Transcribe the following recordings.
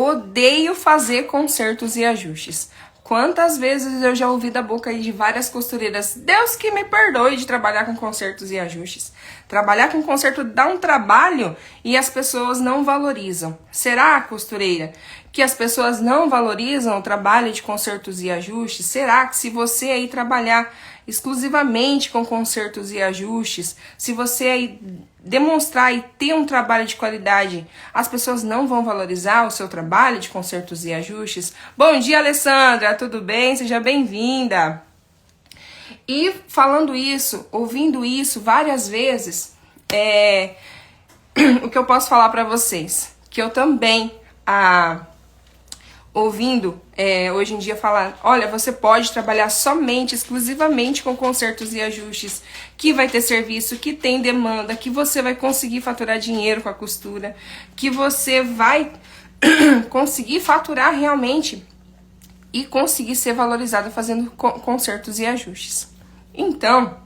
Odeio fazer consertos e ajustes. Quantas vezes eu já ouvi da boca aí de várias costureiras, Deus que me perdoe de trabalhar com consertos e ajustes. Trabalhar com conserto dá um trabalho e as pessoas não valorizam. Será, costureira, que as pessoas não valorizam o trabalho de consertos e ajustes? Será que se você aí trabalhar exclusivamente com consertos e ajustes, se você aí demonstrar e ter um trabalho de qualidade, as pessoas não vão valorizar o seu trabalho de consertos e ajustes? Bom dia, Alessandra, tudo bem? Seja bem-vinda. E falando isso, ouvindo isso várias vezes, o que eu posso falar para vocês? Que eu também, ouvindo hoje em dia falar, olha, você pode trabalhar somente, exclusivamente com consertos e ajustes, que vai ter serviço, que tem demanda, que você vai conseguir faturar dinheiro com a costura, que você vai conseguir faturar realmente e conseguir ser valorizado fazendo consertos e ajustes. Então,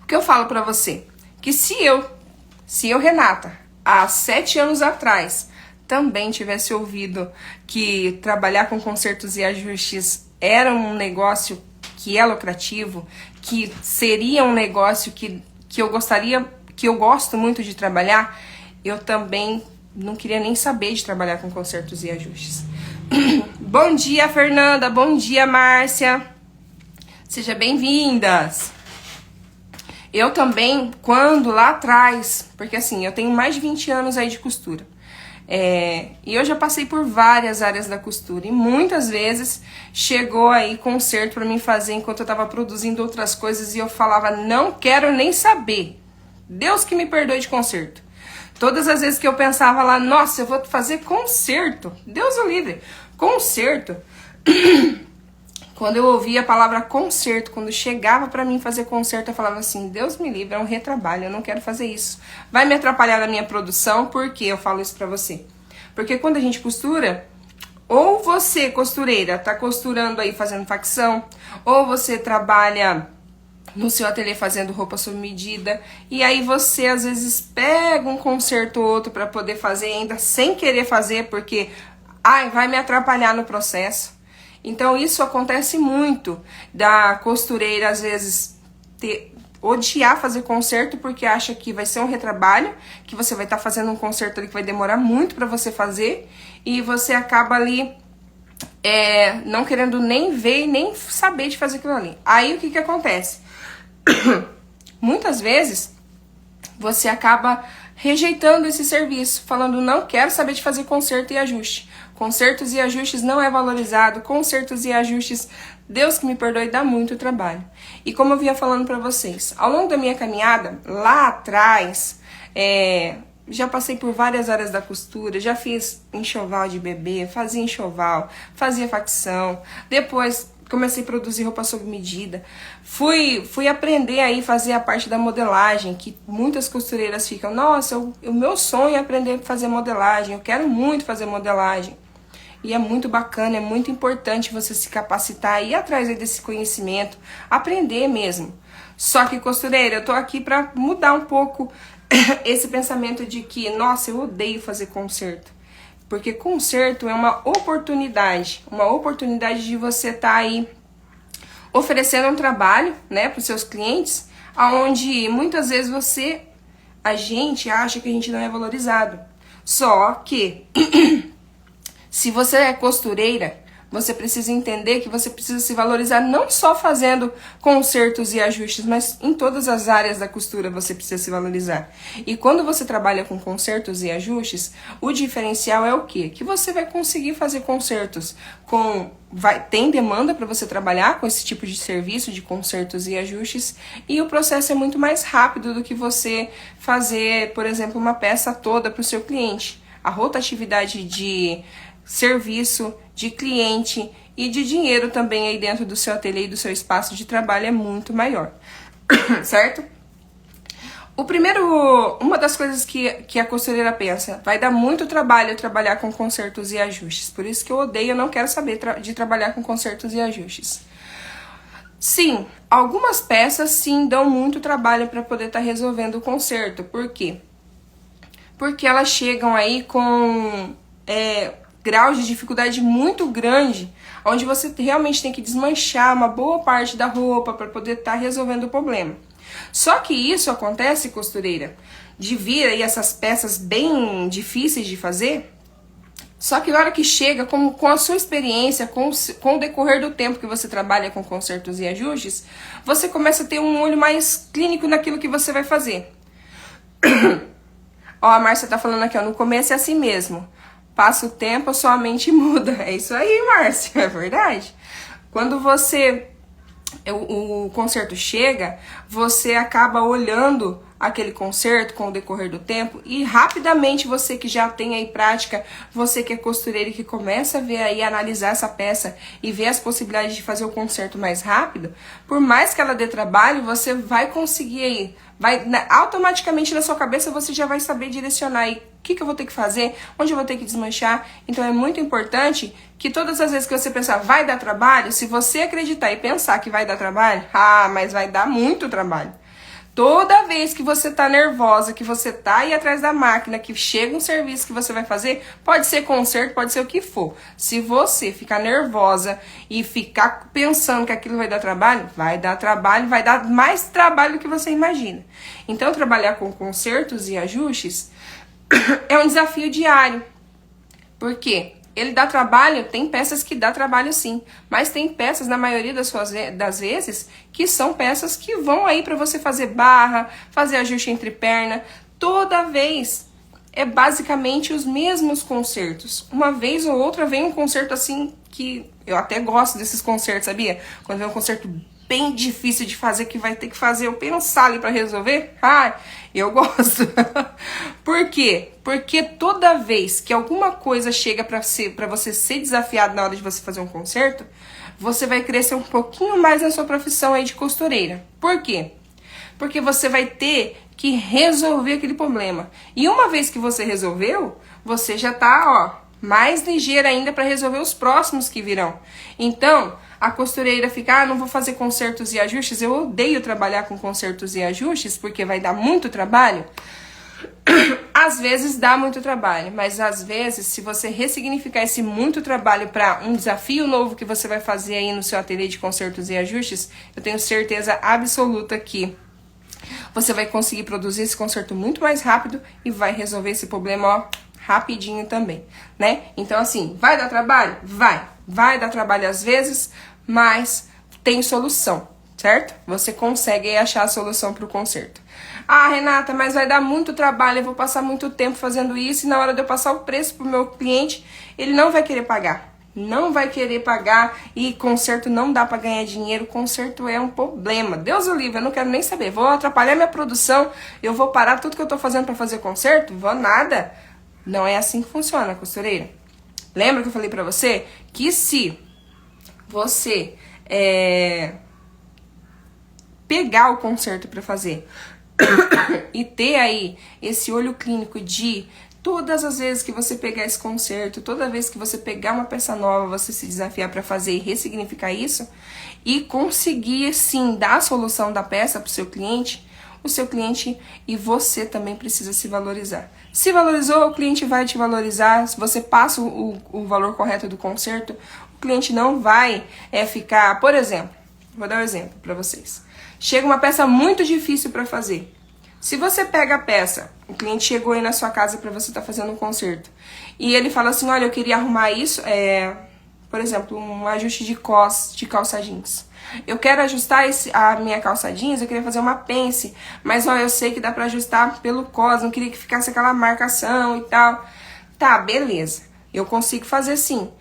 o que eu falo pra você? Que se eu, Renata, há 7 anos atrás, também tivesse ouvido que trabalhar com consertos e ajustes era um negócio que é lucrativo, que seria um negócio que eu gostaria, que eu gosto muito de trabalhar, eu também não queria nem saber de trabalhar com consertos e ajustes. Bom dia, Fernanda. Bom dia, Márcia. Sejam bem-vindas. Eu também, quando lá atrás, porque assim, eu tenho mais de 20 anos aí de costura. E eu já passei por várias áreas da costura e muitas vezes chegou aí conserto pra mim fazer enquanto eu tava produzindo outras coisas e eu falava, não quero nem saber. Deus que me perdoe de conserto. Todas as vezes que eu pensava lá, nossa, eu vou fazer conserto. Deus o livre. Conserto. Quando eu ouvia a palavra conserto, quando chegava pra mim fazer conserto, eu falava assim, Deus me livre, é um retrabalho, eu não quero fazer isso. Vai me atrapalhar na minha produção, por que eu falo isso pra você? Porque quando a gente costura, ou você, costureira, tá costurando aí fazendo facção, ou você trabalha no seu ateliê fazendo roupa sob medida, e aí você às vezes pega um conserto ou outro pra poder fazer ainda sem querer fazer, porque vai me atrapalhar no processo. Então isso acontece muito da costureira às vezes odiar fazer conserto porque acha que vai ser um retrabalho, que você vai estar fazendo um conserto ali que vai demorar muito para você fazer e você acaba ali não querendo nem ver e nem saber de fazer aquilo ali. Aí o que acontece? Muitas vezes você acaba rejeitando esse serviço, falando não quero saber de fazer conserto e ajuste. Consertos e ajustes não é valorizado, consertos e ajustes, Deus que me perdoe, dá muito trabalho. E como eu vinha falando pra vocês, ao longo da minha caminhada, lá atrás, já passei por várias áreas da costura, já fiz enxoval de bebê, fazia enxoval, fazia facção, depois comecei a produzir roupa sob medida, fui aprender aí fazer a parte da modelagem, que muitas costureiras ficam, nossa, o meu sonho é aprender a fazer modelagem, eu quero muito fazer modelagem. E é muito bacana, é muito importante você se capacitar e ir atrás desse conhecimento, aprender mesmo. Só que, costureira, eu tô aqui pra mudar um pouco esse pensamento de que, nossa, eu odeio fazer conserto. Porque conserto é uma oportunidade de você estar aí oferecendo um trabalho, né, para os seus clientes, aonde muitas vezes a gente acha que a gente não é valorizado. Só que se você é costureira, você precisa entender que você precisa se valorizar não só fazendo consertos e ajustes, mas em todas as áreas da costura você precisa se valorizar. E quando você trabalha com consertos e ajustes, o diferencial é o quê? Que você vai conseguir fazer consertos tem demanda para você trabalhar com esse tipo de serviço de consertos e ajustes e o processo é muito mais rápido do que você fazer, por exemplo, uma peça toda para o seu cliente. A rotatividade de serviço, de cliente e de dinheiro também aí dentro do seu ateliê e do seu espaço de trabalho é muito maior, certo? Uma das coisas que a costureira pensa, vai dar muito trabalho trabalhar com consertos e ajustes, por isso que eu odeio, eu não quero saber de trabalhar com consertos e ajustes. Sim, algumas peças sim dão muito trabalho para poder estar resolvendo o conserto, por quê? Porque elas chegam aí com grau de dificuldade muito grande, onde você realmente tem que desmanchar uma boa parte da roupa para poder estar resolvendo o problema. Só que isso acontece, costureira, de vir aí essas peças bem difíceis de fazer, só que na hora que chega, com a sua experiência, com o decorrer do tempo que você trabalha com consertos e ajustes, você começa a ter um olho mais clínico naquilo que você vai fazer. Ó, a Márcia tá falando aqui, ó, no começo é assim mesmo. Passa o tempo, a sua mente muda. É isso aí, Márcia, é verdade. Quando o concerto chega, você acaba olhando aquele concerto com o decorrer do tempo e rapidamente você que já tem aí prática, você que é costureira e que começa a ver aí, analisar essa peça e ver as possibilidades de fazer o concerto mais rápido, por mais que ela dê trabalho, você vai conseguir aí, automaticamente na sua cabeça você já vai saber direcionar aí o que eu vou ter que fazer, onde eu vou ter que desmanchar. Então é muito importante que todas as vezes que você pensar vai dar trabalho, se você acreditar e pensar que vai dar trabalho, mas vai dar muito trabalho. Toda vez que você tá nervosa, que você tá aí atrás da máquina, que chega um serviço que você vai fazer, pode ser conserto, pode ser o que for. Se você ficar nervosa e ficar pensando que aquilo vai dar trabalho, vai dar mais trabalho do que você imagina. Então, trabalhar com consertos e ajustes é um desafio diário. Por quê? Ele dá trabalho, tem peças que dá trabalho sim, mas tem peças, na maioria das vezes, que são peças que vão aí para você fazer barra, fazer ajuste entre perna. Toda vez é basicamente os mesmos concertos. Uma vez ou outra vem um concerto assim, que eu até gosto desses concertos, sabia? Quando vem um concerto bem difícil de fazer, que vai ter que fazer eu pensar ali pra resolver, eu gosto. Por quê? Porque toda vez que alguma coisa chega pra você ser desafiado na hora de você fazer um concerto, você vai crescer um pouquinho mais na sua profissão aí de costureira. Por quê? Porque você vai ter que resolver aquele problema. E uma vez que você resolveu, você já tá, mais ligeira ainda para resolver os próximos que virão. Então, a costureira fica, não vou fazer consertos e ajustes, eu odeio trabalhar com consertos e ajustes, porque vai dar muito trabalho. Às vezes dá muito trabalho, mas às vezes, se você ressignificar esse muito trabalho para um desafio novo que você vai fazer aí no seu ateliê de consertos e ajustes, eu tenho certeza absoluta que você vai conseguir produzir esse conserto muito mais rápido e vai resolver esse problema, rapidinho também, né? Então, assim, vai dar trabalho? Vai dar trabalho às vezes, mas tem solução, certo? Você consegue achar a solução para o conserto. Renata, mas vai dar muito trabalho, eu vou passar muito tempo fazendo isso e na hora de eu passar o preço pro meu cliente, ele não vai querer pagar. Não vai querer pagar e conserto não dá para ganhar dinheiro, conserto é um problema. Deus o livre, eu não quero nem saber. Vou atrapalhar minha produção, eu vou parar tudo que eu tô fazendo para fazer conserto? Vou nada. Não é assim que funciona, costureira. Lembra que eu falei pra você que se você pegar o conserto pra fazer e ter aí esse olho clínico de todas as vezes que você pegar esse conserto, toda vez que você pegar uma peça nova, você se desafiar pra fazer e ressignificar isso e conseguir, sim, dar a solução da peça pro seu cliente, o seu cliente e você também precisa se valorizar. Se valorizou, o cliente vai te valorizar. Se você passa o valor correto do conserto, o cliente não vai ficar... Por exemplo, vou dar um exemplo para vocês. Chega uma peça muito difícil para fazer. Se você pega a peça, o cliente chegou aí na sua casa para você estar fazendo um conserto, e ele fala assim, olha, eu queria arrumar isso, por exemplo, um ajuste de cos de calça jeans. Eu quero ajustar a minha calça jeans, eu queria fazer uma pence, mas eu sei que dá pra ajustar pelo cos, não queria que ficasse aquela marcação e tal. Tá, beleza, eu consigo fazer sim.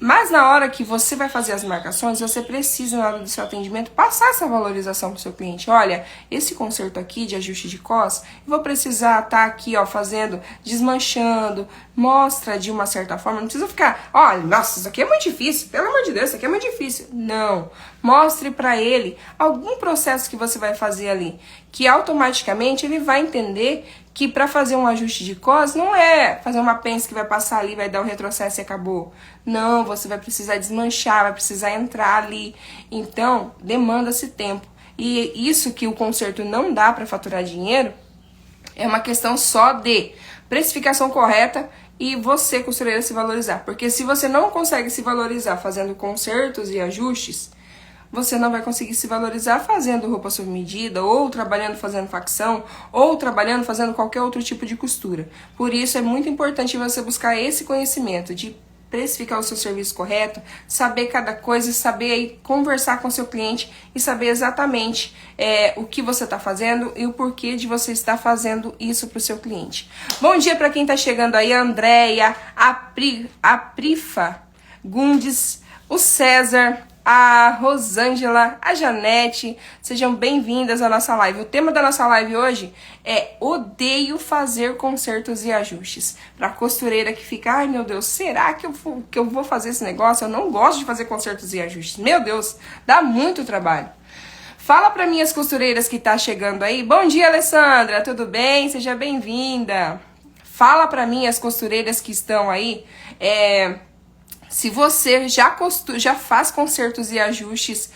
Mas na hora que você vai fazer as marcações, você precisa, na hora do seu atendimento, passar essa valorização pro seu cliente. Olha, esse conserto aqui de ajuste de cos, eu vou precisar estar aqui, fazendo, desmanchando, mostra de uma certa forma. Não precisa ficar, olha, nossa, isso aqui é muito difícil, pelo amor de Deus, isso aqui é muito difícil. Não, mostre pra ele algum processo que você vai fazer ali, que automaticamente ele vai entender que para fazer um ajuste de cos não é fazer uma pence que vai passar ali, vai dar um retrocesso e acabou. Não, você vai precisar desmanchar, vai precisar entrar ali. Então, demanda-se tempo. E isso que o conserto não dá para faturar dinheiro é uma questão só de precificação correta e você, costureira, se valorizar. Porque se você não consegue se valorizar fazendo consertos e ajustes, você não vai conseguir se valorizar fazendo roupa sob medida, ou trabalhando fazendo facção, ou trabalhando fazendo qualquer outro tipo de costura. Por isso é muito importante você buscar esse conhecimento de precificar o seu serviço correto, saber cada coisa, saber aí conversar com o seu cliente e saber exatamente o que você está fazendo e o porquê de você estar fazendo isso para o seu cliente. Bom dia para quem está chegando aí, a Andréia, a Prifa Gundes, o César, a Rosângela, a Janete, sejam bem-vindas à nossa live. O tema da nossa live hoje é odeio fazer consertos e ajustes. Pra costureira que fica, ai meu Deus, será que eu vou fazer esse negócio? Eu não gosto de fazer consertos e ajustes. Meu Deus, dá muito trabalho. Fala pra minhas costureiras que tá chegando aí. Bom dia, Alessandra, tudo bem? Seja bem-vinda. Fala pra minhas costureiras que estão aí, se você já faz consertos e ajustes,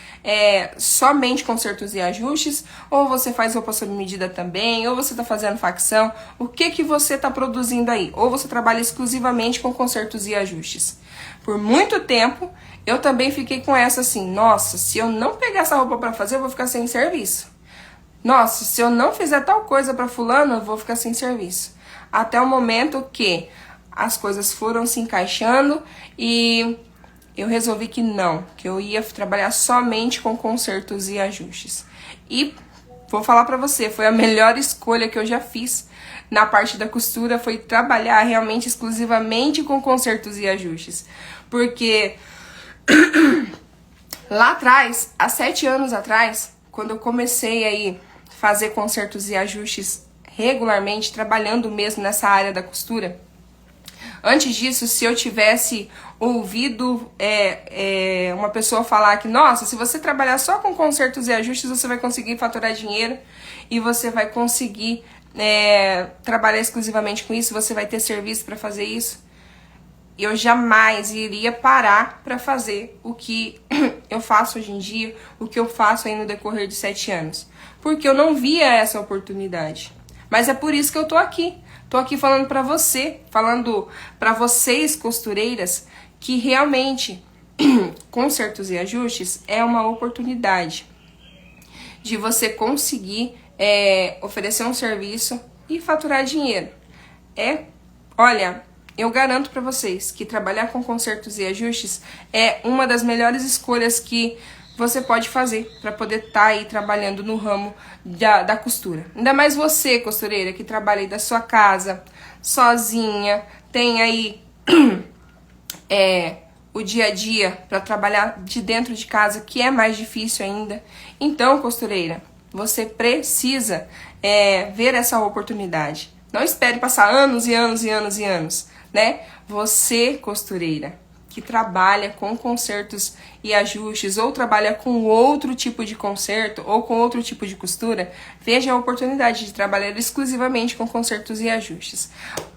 somente consertos e ajustes, ou você faz roupa sob medida também, ou você está fazendo facção, o que você está produzindo aí? Ou você trabalha exclusivamente com consertos e ajustes? Por muito tempo, eu também fiquei com essa assim, nossa, se eu não pegar essa roupa para fazer, eu vou ficar sem serviço. Nossa, se eu não fizer tal coisa para fulano, eu vou ficar sem serviço. Até o momento que as coisas foram se encaixando e eu resolvi que não, que eu ia trabalhar somente com consertos e ajustes. E vou falar pra você, foi a melhor escolha que eu já fiz na parte da costura, foi trabalhar realmente exclusivamente com consertos e ajustes. Porque lá atrás, há 7 anos atrás, quando eu comecei aí fazer consertos e ajustes regularmente, trabalhando mesmo nessa área da costura, antes disso, se eu tivesse ouvido uma pessoa falar que, nossa, se você trabalhar só com consertos e ajustes, você vai conseguir faturar dinheiro e você vai conseguir trabalhar exclusivamente com isso, você vai ter serviço para fazer isso, eu jamais iria parar para fazer o que eu faço hoje em dia, o que eu faço aí no decorrer de 7 anos. Porque eu não via essa oportunidade. Mas é por isso que eu tô aqui. Tô aqui falando pra você, falando pra vocês costureiras, que realmente consertos e ajustes é uma oportunidade de você conseguir oferecer um serviço e faturar dinheiro. Olha, eu garanto pra vocês que trabalhar com consertos e ajustes é uma das melhores escolhas que você pode fazer para poder estar aí trabalhando no ramo da costura. Ainda mais você, costureira, que trabalha aí da sua casa, sozinha, tem aí o dia a dia para trabalhar de dentro de casa, que é mais difícil ainda. Então, costureira, você precisa ver essa oportunidade. Não espere passar anos e anos e anos e anos, né? Você, costureira, que trabalha com consertos e ajustes, ou trabalha com outro tipo de conserto, ou com outro tipo de costura, veja a oportunidade de trabalhar exclusivamente com consertos e ajustes.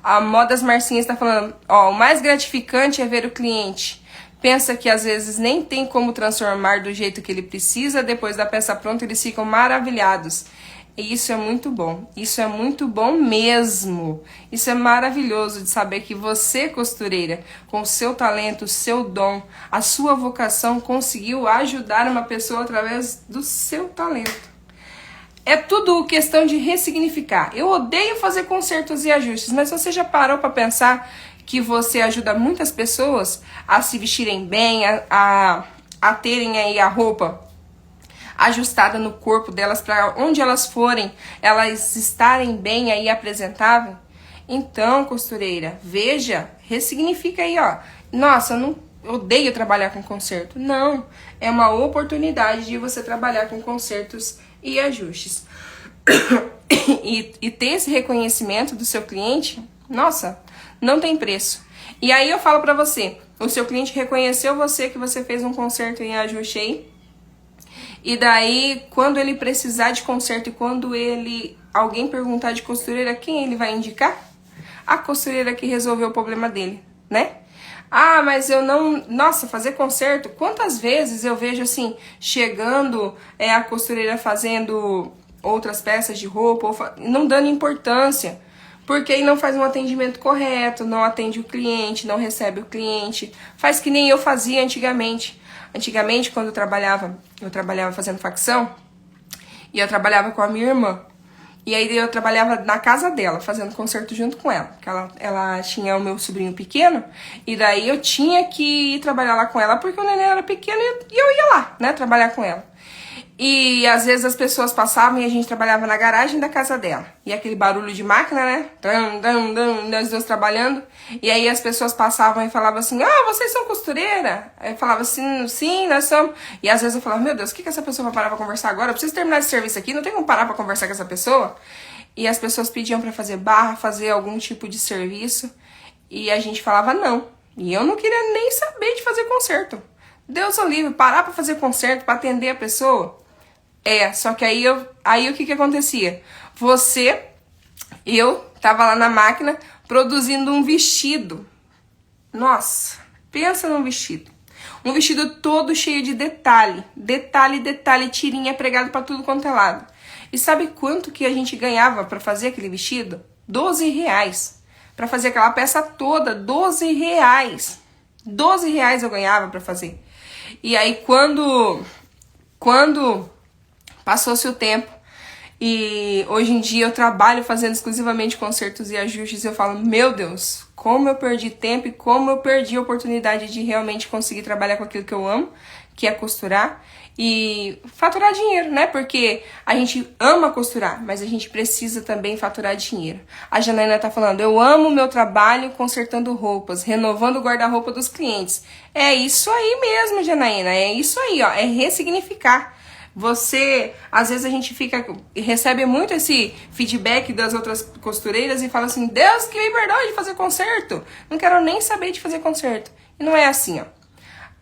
A Modas Marcinha está falando, o mais gratificante é ver o cliente. Pensa que às vezes nem tem como transformar do jeito que ele precisa, depois da peça pronta eles ficam maravilhados. E isso é muito bom, isso é muito bom mesmo. Isso é maravilhoso de saber que você, costureira, com o seu talento, o seu dom, a sua vocação, conseguiu ajudar uma pessoa através do seu talento. É tudo questão de ressignificar. Eu odeio fazer consertos e ajustes, mas você já parou para pensar que você ajuda muitas pessoas a se vestirem bem, a terem aí a roupa ajustada no corpo delas, para onde elas forem, elas estarem bem aí apresentável? Então, costureira, veja, ressignifica aí, nossa, eu não odeio trabalhar com conserto. Não, é uma oportunidade de você trabalhar com consertos e ajustes. e ter esse reconhecimento do seu cliente, nossa, não tem preço. E aí eu falo pra você, o seu cliente reconheceu você, que você fez um conserto e ajuste aí, e daí, quando ele precisar de conserto e quando alguém perguntar de costureira, quem ele vai indicar? A costureira que resolveu o problema dele, né? Ah, mas eu não... Nossa, fazer conserto? Quantas vezes eu vejo assim, chegando a costureira fazendo outras peças de roupa, não dando importância Porque aí não faz um atendimento correto, não atende o cliente, não recebe o cliente. Faz que nem eu fazia antigamente. Antigamente, quando eu trabalhava fazendo facção, e eu trabalhava com a minha irmã. E aí eu trabalhava na casa dela, fazendo concerto junto com ela. Porque ela tinha o meu sobrinho pequeno, e daí eu tinha que ir trabalhar lá com ela, porque o neném era pequeno e eu ia lá, né, trabalhar com ela. E às vezes as pessoas passavam e a gente trabalhava na garagem da casa dela. E aquele barulho de máquina, né? Nós dois trabalhando. E aí as pessoas passavam e falavam assim, vocês são costureira? Aí eu falava assim, sim, nós somos. E às vezes eu falava, meu Deus, o que essa pessoa vai parar pra conversar agora? Eu preciso terminar esse serviço aqui, não tem como parar pra conversar com essa pessoa? E as pessoas pediam pra fazer barra, fazer algum tipo de serviço. E a gente falava não. E eu não queria nem saber de fazer concerto. Deus o livre, parar pra fazer concerto, pra atender a pessoa. Só que aí o que acontecia? Eu tava lá na máquina produzindo um vestido. Nossa, pensa num vestido. Um vestido todo cheio de detalhe. Detalhe, tirinha pregado pra tudo quanto é lado. E sabe quanto que a gente ganhava pra fazer aquele vestido? R$12. Pra fazer aquela peça toda, R$12. R$12 eu ganhava pra fazer. E aí quando passou-se o tempo e hoje em dia eu trabalho fazendo exclusivamente concertos e ajustes, eu falo, meu Deus, como eu perdi tempo e como eu perdi a oportunidade de realmente conseguir trabalhar com aquilo que eu amo, que é costurar e faturar dinheiro, né? Porque a gente ama costurar, mas a gente precisa também faturar dinheiro. A Janaína tá falando, eu amo o meu trabalho consertando roupas, renovando o guarda-roupa dos clientes. É isso aí mesmo, Janaína, é isso aí, ó, é ressignificar. Às vezes a gente recebe muito esse feedback das outras costureiras e fala assim, Deus que me perdoe de fazer concerto, não quero nem saber de fazer concerto. E não é assim, ó.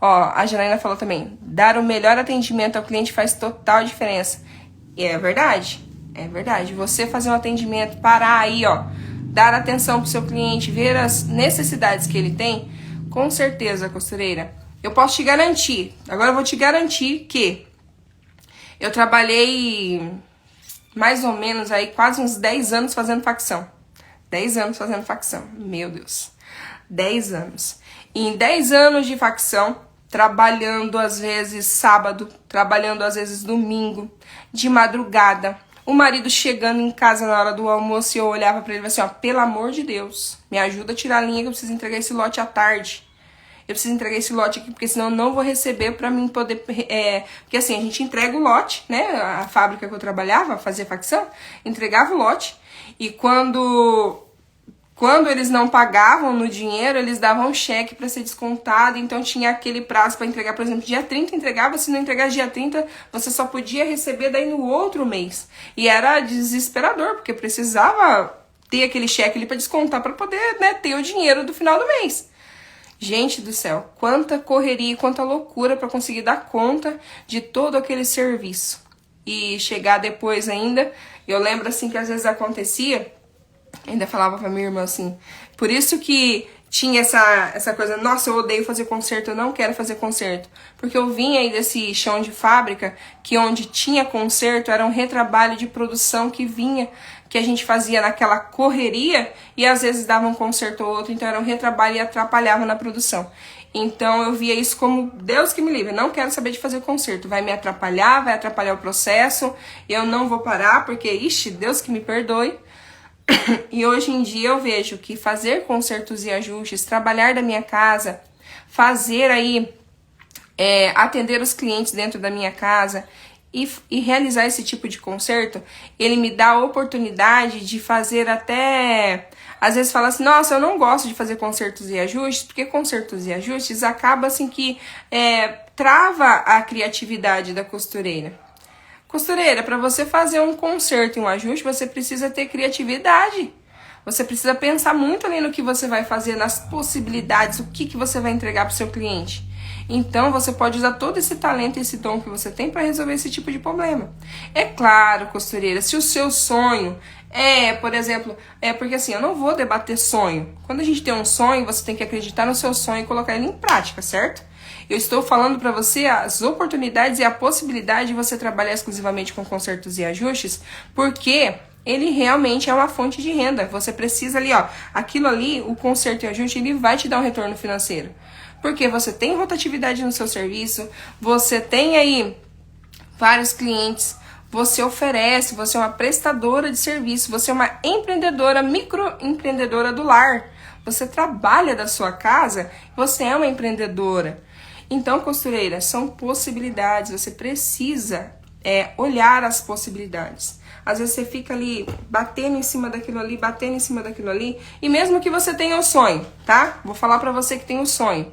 A Janaína falou também, dar o melhor atendimento ao cliente faz total diferença. E é verdade. Você fazer um atendimento, parar aí, ó, dar atenção pro seu cliente, ver as necessidades que ele tem, com certeza, costureira, eu posso te garantir, agora eu vou te garantir que eu trabalhei mais ou menos aí quase uns 10 anos fazendo facção. 10 anos fazendo facção, meu Deus. 10 anos. E em 10 anos de facção, trabalhando às vezes sábado, trabalhando às vezes domingo, de madrugada. O marido chegando em casa na hora do almoço e eu olhava pra ele e falava assim, pelo amor de Deus, me ajuda a tirar a linha que eu preciso entregar esse lote à tarde. Eu preciso entregar esse lote aqui, porque senão eu não vou receber pra mim poder... Porque assim, a gente entrega o lote, né? A fábrica que eu trabalhava, fazia facção, entregava o lote. E quando eles não pagavam no dinheiro, eles davam um cheque pra ser descontado. Então tinha aquele prazo pra entregar, por exemplo, dia 30 entregava. Se não entregar dia 30, você só podia receber daí no outro mês. E era desesperador, porque precisava ter aquele cheque ali pra descontar, pra poder, né, ter o dinheiro do final do mês. Gente do céu, quanta correria e quanta loucura para conseguir dar conta de todo aquele serviço. E chegar depois ainda, eu lembro assim que às vezes acontecia, ainda falava pra minha irmã assim, por isso que tinha essa coisa, nossa, eu odeio fazer concerto, eu não quero fazer concerto. Porque eu vinha aí desse chão de fábrica, que onde tinha concerto era um retrabalho de produção que vinha, que a gente fazia naquela correria e às vezes dava um concerto ou outro, então era um retrabalho e atrapalhava na produção. Então eu via isso como, Deus que me livre, não quero saber de fazer concerto, vai me atrapalhar, vai atrapalhar o processo, eu não vou parar, porque, ixi, Deus que me perdoe. E hoje em dia eu vejo que fazer concertos e ajustes, trabalhar da minha casa, fazer aí, atender os clientes dentro da minha casa e realizar esse tipo de concerto, ele me dá a oportunidade de fazer até... Às vezes fala assim, nossa, eu não gosto de fazer concertos e ajustes, porque concertos e ajustes acaba assim que trava a criatividade da costureira. Costureira, para você fazer um conserto e um ajuste, você precisa ter criatividade. Você precisa pensar muito ali no que você vai fazer, nas possibilidades, o que você vai entregar para o seu cliente. Então, você pode usar todo esse talento e esse dom que você tem para resolver esse tipo de problema. É claro, costureira, se o seu sonho por exemplo, porque assim, eu não vou debater sonho. Quando a gente tem um sonho, você tem que acreditar no seu sonho e colocar ele em prática, certo? Eu estou falando para você as oportunidades e a possibilidade de você trabalhar exclusivamente com consertos e ajustes, porque ele realmente é uma fonte de renda. Você precisa ali, ó, aquilo ali, o conserto e ajuste, ele vai te dar um retorno financeiro. Porque você tem rotatividade no seu serviço, você tem aí vários clientes, você oferece, você é uma prestadora de serviço, você é uma empreendedora, microempreendedora do lar. Você trabalha da sua casa, você é uma empreendedora. Então, costureira, são possibilidades, você precisa olhar as possibilidades. Às vezes você fica ali batendo em cima daquilo ali, batendo em cima daquilo ali, e mesmo que você tenha o sonho, tá? Vou falar pra você que tem o sonho.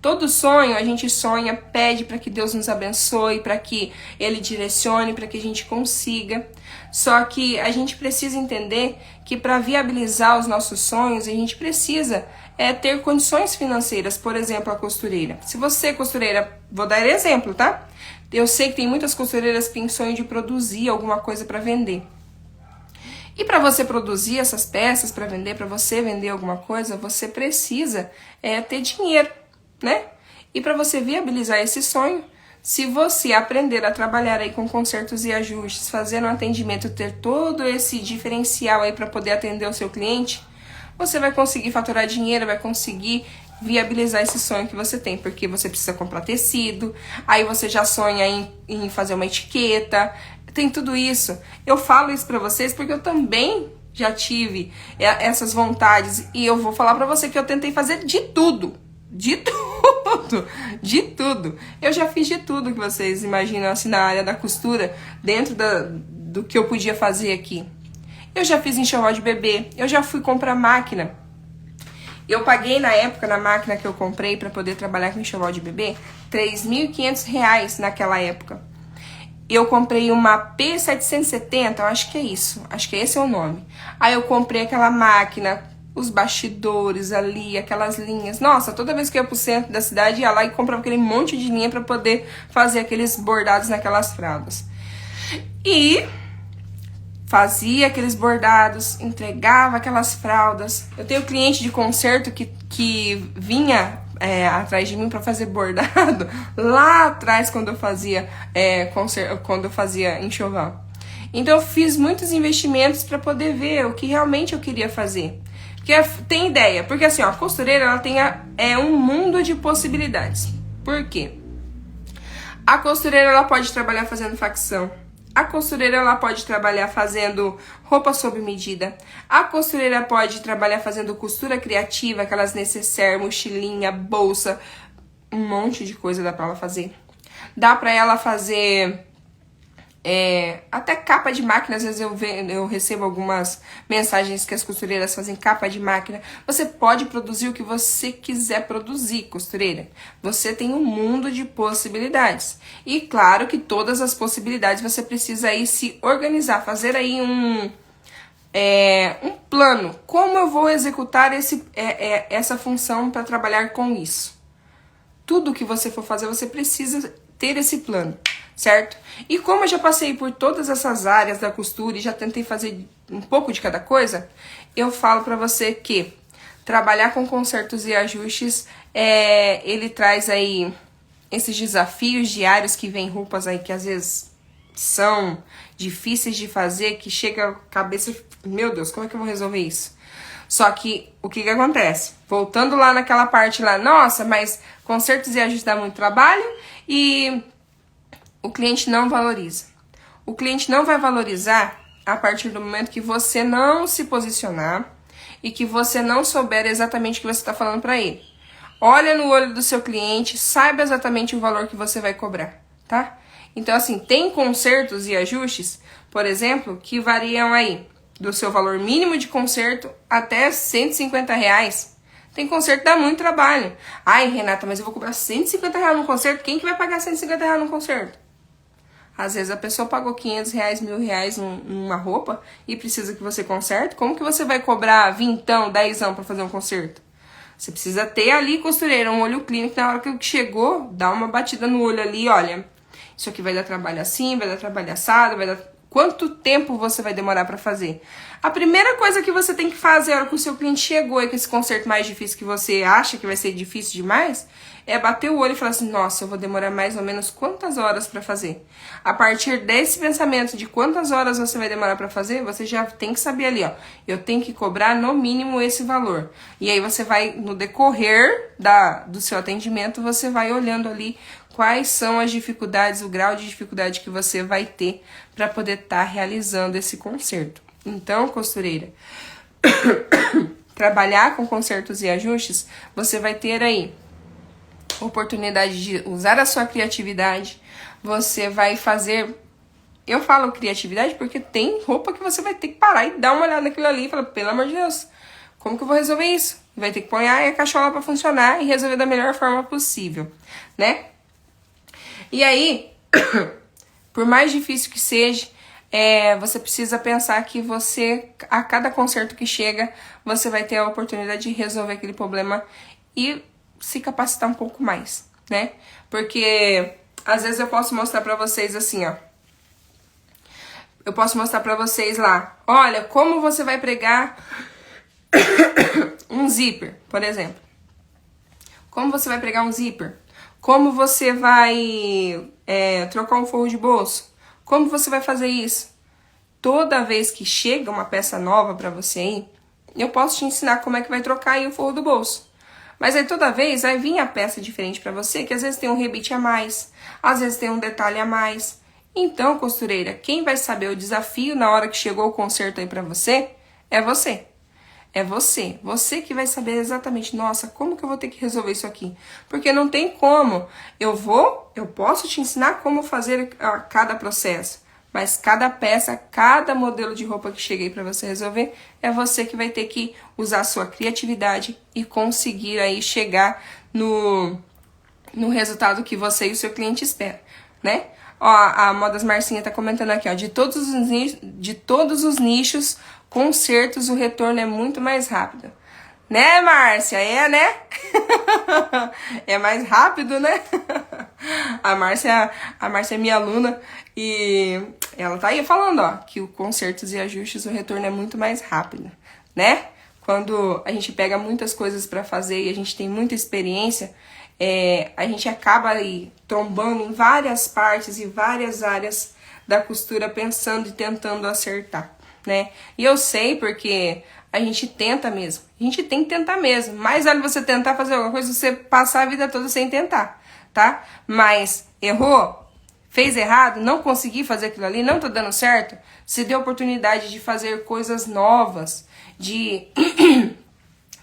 Todo sonho a gente sonha, pede para que Deus nos abençoe, para que Ele direcione, para que a gente consiga. Só que a gente precisa entender que para viabilizar os nossos sonhos, a gente precisa ter condições financeiras. Por exemplo, a costureira. Se você, costureira, vou dar exemplo, tá? Eu sei que tem muitas costureiras que têm sonho de produzir alguma coisa para vender. E para você produzir essas peças para vender, para você vender alguma coisa, você precisa ter dinheiro, né? E para você viabilizar esse sonho, se você aprender a trabalhar aí com consertos e ajustes, fazer um atendimento, ter todo esse diferencial aí para poder atender o seu cliente, você vai conseguir faturar dinheiro, vai conseguir viabilizar esse sonho que você tem, porque você precisa comprar tecido, aí você já sonha em fazer uma etiqueta, tem tudo isso. Eu falo isso pra vocês porque eu também já tive essas vontades, e eu vou falar pra você que eu tentei fazer de tudo, de tudo. Eu já fiz de tudo que vocês imaginam assim na área da costura, dentro do que eu podia fazer aqui. Eu já fiz enxoval de bebê, eu já fui comprar máquina. Eu paguei na época, na máquina que eu comprei para poder trabalhar com enxoval de bebê, R$3.500 naquela época. Eu comprei uma P770, eu acho que é isso, acho que esse é o nome. Aí eu comprei aquela máquina, os bastidores ali, aquelas linhas. Nossa, toda vez que eu ia pro centro da cidade, ia lá e comprava aquele monte de linha para poder fazer aqueles bordados naquelas fraldas. E fazia aqueles bordados, entregava aquelas fraldas. Eu tenho cliente de conserto que vinha atrás de mim para fazer bordado lá atrás quando eu fazia enxoval. Então eu fiz muitos investimentos para poder ver o que realmente eu queria fazer. Porque tem ideia, porque assim, ó, a costureira ela tem um mundo de possibilidades. Por quê? A costureira ela pode trabalhar fazendo facção. A costureira ela pode trabalhar fazendo roupa sob medida. A costureira pode trabalhar fazendo costura criativa, aquelas necessaire, mochilinha, bolsa, um monte de coisa dá pra ela fazer. Dá pra ela fazer até capa de máquina. Às vezes eu recebo algumas mensagens que as costureiras fazem capa de máquina. Você pode produzir o que você quiser produzir, costureira. Você tem um mundo de possibilidades. E claro que todas as possibilidades você precisa aí se organizar, fazer aí um plano. Como eu vou executar essa função para trabalhar com isso? Tudo que você for fazer, você precisa ter esse plano, certo? E como eu já passei por todas essas áreas da costura e já tentei fazer um pouco de cada coisa, eu falo pra você que trabalhar com consertos e ajustes, ele traz aí esses desafios diários que vem roupas aí que às vezes são difíceis de fazer, que chega a cabeça, meu Deus, como é que eu vou resolver isso? Só que, o que acontece? Voltando lá naquela parte lá, nossa, mas consertos e ajustes dá muito trabalho e o cliente não valoriza. O cliente não vai valorizar a partir do momento que você não se posicionar e que você não souber exatamente o que você está falando para ele. Olha no olho do seu cliente, saiba exatamente o valor que você vai cobrar, tá? Então, assim, tem consertos e ajustes, por exemplo, que variam aí do seu valor mínimo de conserto até R$150. Tem conserto que dá muito trabalho. Ai, Renata, mas eu vou cobrar R$150 no conserto? Quem que vai pagar R$150 no conserto? Às vezes a pessoa pagou R$500, R$1.000 numa roupa e precisa que você conserte. Como que você vai cobrar vintão, dezão pra fazer um conserto? Você precisa ter ali, costureira, um olho clínico. Na hora que chegou, dá uma batida no olho ali, olha. Isso aqui vai dar trabalho assim, vai dar trabalho assado, vai dar... Quanto tempo você vai demorar para fazer? A primeira coisa que você tem que fazer na hora que o seu cliente chegou e com esse conserto mais difícil que você acha que vai ser difícil demais, é bater o olho e falar assim, nossa, eu vou demorar mais ou menos quantas horas para fazer? A partir desse pensamento de quantas horas você vai demorar para fazer, você já tem que saber ali, ó, eu tenho que cobrar no mínimo esse valor. E aí você vai, no decorrer do seu atendimento, você vai olhando ali quais são as dificuldades, o grau de dificuldade que você vai ter para poder estar realizando esse conserto. Então, costureira, trabalhar com consertos e ajustes, você vai ter aí oportunidade de usar a sua criatividade, você vai fazer... Eu falo criatividade porque tem roupa que você vai ter que parar e dar uma olhada naquilo ali e falar, pelo amor de Deus, como que eu vou resolver isso? Vai ter que pôr a cachola para funcionar e resolver da melhor forma possível, né? E aí, por mais difícil que seja, você precisa pensar que você, a cada conserto que chega, você vai ter a oportunidade de resolver aquele problema e se capacitar um pouco mais, né? Porque às vezes eu posso mostrar pra vocês assim, ó. Eu posso mostrar pra vocês lá, olha, como você vai pregar um zíper, por exemplo. Como você vai pregar um zíper? Como você vai trocar um forro de bolso? Como você vai fazer isso? Toda vez que chega uma peça nova pra você aí, eu posso te ensinar como é que vai trocar aí o forro do bolso. Mas aí toda vez vai vir a peça diferente pra você, que às vezes tem um rebite a mais, às vezes tem um detalhe a mais. Então, costureira, quem vai saber o desafio na hora que chegou o conserto aí pra você, é você. É você. Você que vai saber exatamente, nossa, como que eu vou ter que resolver isso aqui? Porque não tem como. Eu posso te ensinar como fazer cada processo. Mas cada peça, cada modelo de roupa que cheguei para você resolver, é você que vai ter que usar a sua criatividade e conseguir aí chegar no resultado que você e o seu cliente esperam, né? Ó, a Modas Marcinha tá comentando aqui, ó, de todos os nichos, consertos, o retorno é muito mais rápido. Né, Márcia? Né? É mais rápido, né? A Márcia é minha aluna e ela tá aí falando, ó, que o consertos e ajustes, o retorno é muito mais rápido, né? Quando a gente pega muitas coisas pra fazer e a gente tem muita experiência, a gente acaba aí trombando em várias partes e várias áreas da costura, pensando e tentando acertar, né? E eu sei porque a gente tenta mesmo. A gente tem que tentar mesmo. Mais vale você tentar fazer alguma coisa, você passar a vida toda sem tentar, tá? Mas errou, fez errado, não consegui fazer aquilo ali, não tá dando certo, se deu oportunidade de fazer coisas novas, de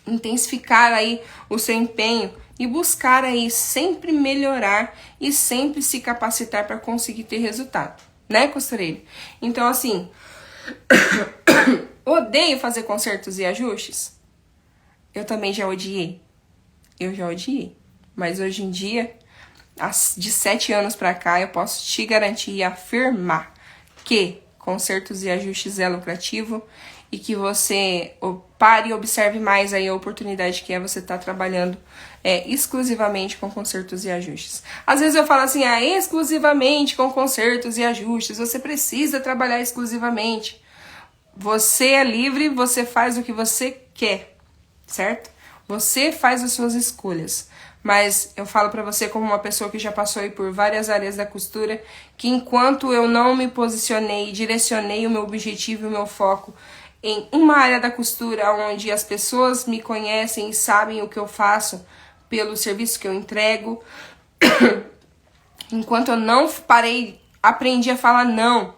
intensificar aí o seu empenho e buscar aí sempre melhorar e sempre se capacitar para conseguir ter resultado, né, costureira? Então, assim, odeio fazer consertos e ajustes? Eu também já odiei. Eu já odiei. Mas hoje em dia, de 7 anos pra cá, eu posso te garantir e afirmar que consertos e ajustes é lucrativo e que você pare e observe mais aí a oportunidade que é você estar trabalhando exclusivamente com consertos e ajustes. Às vezes eu falo assim, exclusivamente com consertos e ajustes, você precisa trabalhar exclusivamente. Você é livre, você faz o que você quer, certo? Você faz as suas escolhas. Mas eu falo pra você como uma pessoa que já passou aí por várias áreas da costura, que enquanto eu não me posicionei, direcionei o meu objetivo e o meu foco em uma área da costura onde as pessoas me conhecem e sabem o que eu faço pelo serviço que eu entrego, enquanto eu não parei, aprendi a falar não,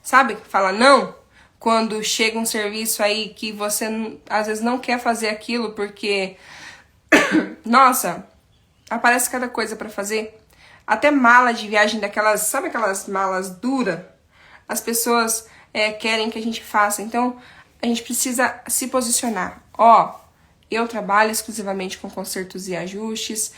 sabe? Falar não. Quando chega um serviço aí que você às vezes não quer fazer aquilo porque, nossa, aparece cada coisa pra fazer. Até mala de viagem daquelas, sabe aquelas malas duras? As pessoas querem que a gente faça. Então, a gente precisa se posicionar. Ó, eu trabalho exclusivamente com consertos e ajustes.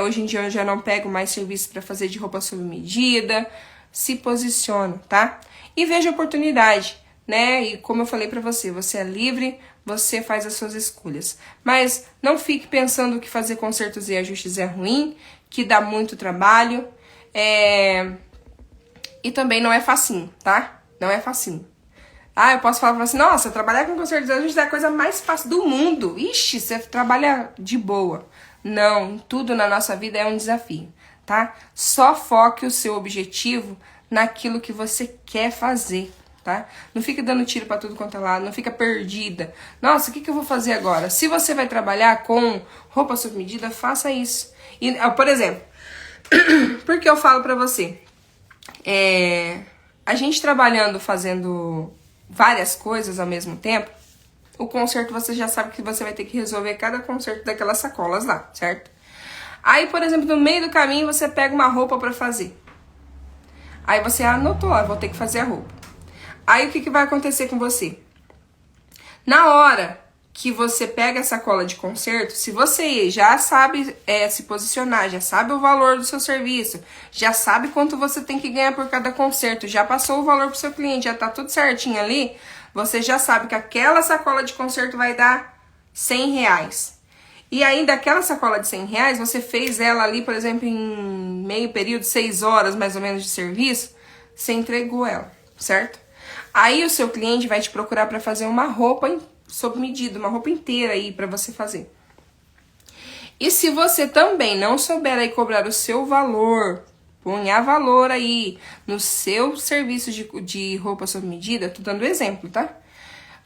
Hoje em dia eu já não pego mais serviço pra fazer de roupa sob medida. Se posiciono, tá? E veja a oportunidade, né? E como eu falei pra você, você é livre, você faz as suas escolhas. Mas não fique pensando que fazer consertos e ajustes é ruim, que dá muito trabalho, e também não é facinho, tá? Não é facinho. Eu posso falar assim, nossa, trabalhar com conserto de ajuste é a coisa mais fácil do mundo. Ixi, você trabalha de boa. Não, tudo na nossa vida é um desafio, tá? Só foque o seu objetivo naquilo que você quer fazer, tá? Não fica dando tiro pra tudo quanto é lado, não fica perdida. Nossa, o que eu vou fazer agora? Se você vai trabalhar com roupa sob medida, faça isso. E, por exemplo, por que eu falo pra você? A gente trabalhando, fazendo várias coisas ao mesmo tempo, o conserto você já sabe que você vai ter que resolver cada conserto daquelas sacolas lá, certo? Aí, por exemplo, no meio do caminho você pega uma roupa pra fazer. Aí você anotou, vou ter que fazer a roupa. Aí o que vai acontecer com você? Na hora que você pega a sacola de conserto, se você já sabe se posicionar, já sabe o valor do seu serviço, já sabe quanto você tem que ganhar por cada conserto, já passou o valor pro seu cliente, já tá tudo certinho ali, você já sabe que aquela sacola de conserto vai dar R$100. E aí, daquela sacola de R$100, você fez ela ali, por exemplo, em meio período, 6 horas mais ou menos de serviço, você entregou ela, certo? Aí o seu cliente vai te procurar para fazer uma roupa sob medida, uma roupa inteira aí para você fazer. E se você também não souber aí cobrar o seu valor, ponha valor aí no seu serviço de roupa sob medida, tô dando exemplo, tá?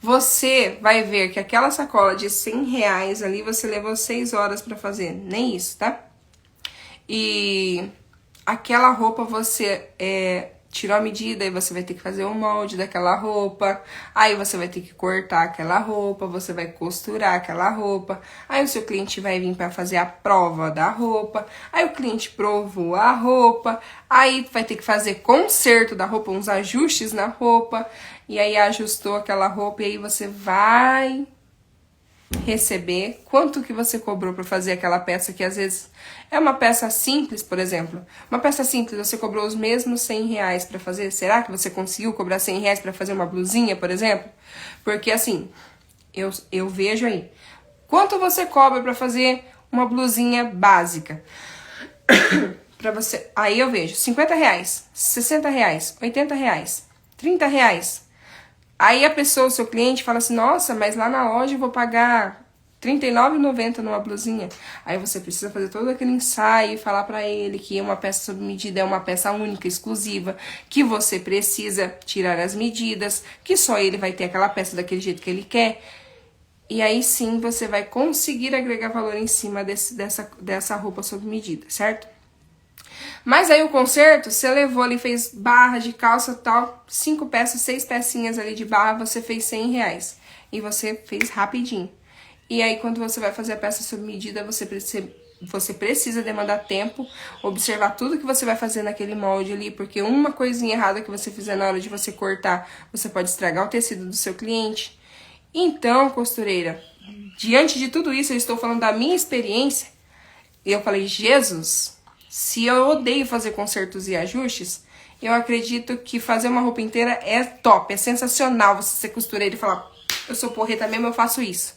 Você vai ver que aquela sacola de R$100 ali, você levou 6 horas pra fazer, nem isso, tá? E aquela roupa você tirou a medida, aí você vai ter que fazer o molde daquela roupa, aí você vai ter que cortar aquela roupa, você vai costurar aquela roupa, aí o seu cliente vai vir para fazer a prova da roupa, aí o cliente provou a roupa, aí vai ter que fazer conserto da roupa, uns ajustes na roupa, e aí ajustou aquela roupa e aí você vai receber quanto que você cobrou para fazer aquela peça que às vezes é uma peça simples, por exemplo. Uma peça simples, você cobrou os mesmos R$100 para fazer. Será que você conseguiu cobrar R$100 para fazer uma blusinha, por exemplo? Porque assim, eu vejo aí. Quanto você cobra para fazer uma blusinha básica? Para você, aí eu vejo R$50, R$60, R$80, R$30. Aí a pessoa, o seu cliente, fala assim, nossa, mas lá na loja eu vou pagar R$39,90 numa blusinha. Aí você precisa fazer todo aquele ensaio e falar pra ele que uma peça sob medida é uma peça única, exclusiva, que você precisa tirar as medidas, que só ele vai ter aquela peça daquele jeito que ele quer. E aí sim você vai conseguir agregar valor em cima dessa roupa sob medida, certo? Mas aí o conserto, você levou ali, fez barra de calça tal, 5 peças, 6 pecinhas ali de barra, você fez R$100. E você fez rapidinho. E aí quando você vai fazer a peça sob medida, você precisa demandar tempo, observar tudo que você vai fazer naquele molde ali, porque uma coisinha errada que você fizer na hora de você cortar, você pode estragar o tecido do seu cliente. Então, costureira, diante de tudo isso, eu estou falando da minha experiência, e eu falei, Jesus, se eu odeio fazer consertos e ajustes, eu acredito que fazer uma roupa inteira é top, é sensacional você ser costureira e falar, eu sou porreta mesmo, eu faço isso.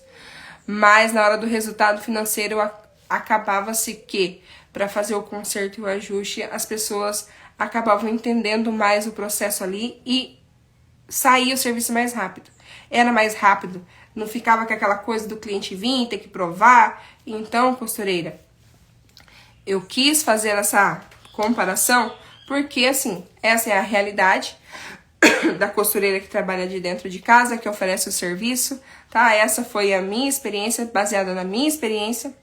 Mas na hora do resultado financeiro, acabava-se que, para fazer o conserto e o ajuste, as pessoas acabavam entendendo mais o processo ali e saía o serviço mais rápido. Era mais rápido, não ficava com aquela coisa do cliente vir, ter que provar. Então, costureira, eu quis fazer essa comparação porque, assim, essa é a realidade da costureira que trabalha de dentro de casa, que oferece o serviço, tá? Essa foi a minha experiência, baseada na minha experiência.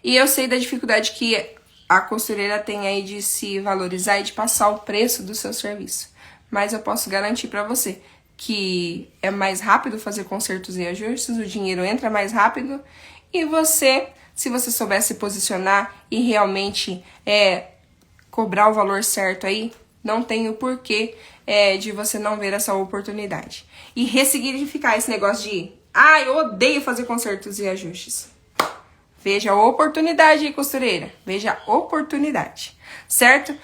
E eu sei da dificuldade que a costureira tem aí de se valorizar e de passar o preço do seu serviço. Mas eu posso garantir pra você que é mais rápido fazer consertos e ajustes, o dinheiro entra mais rápido e você, se você souber se posicionar e realmente cobrar o valor certo aí, não tem o porquê de você não ver essa oportunidade. E ressignificar esse negócio de, eu odeio fazer consertos e ajustes. Veja a oportunidade aí, costureira. Veja a oportunidade, certo?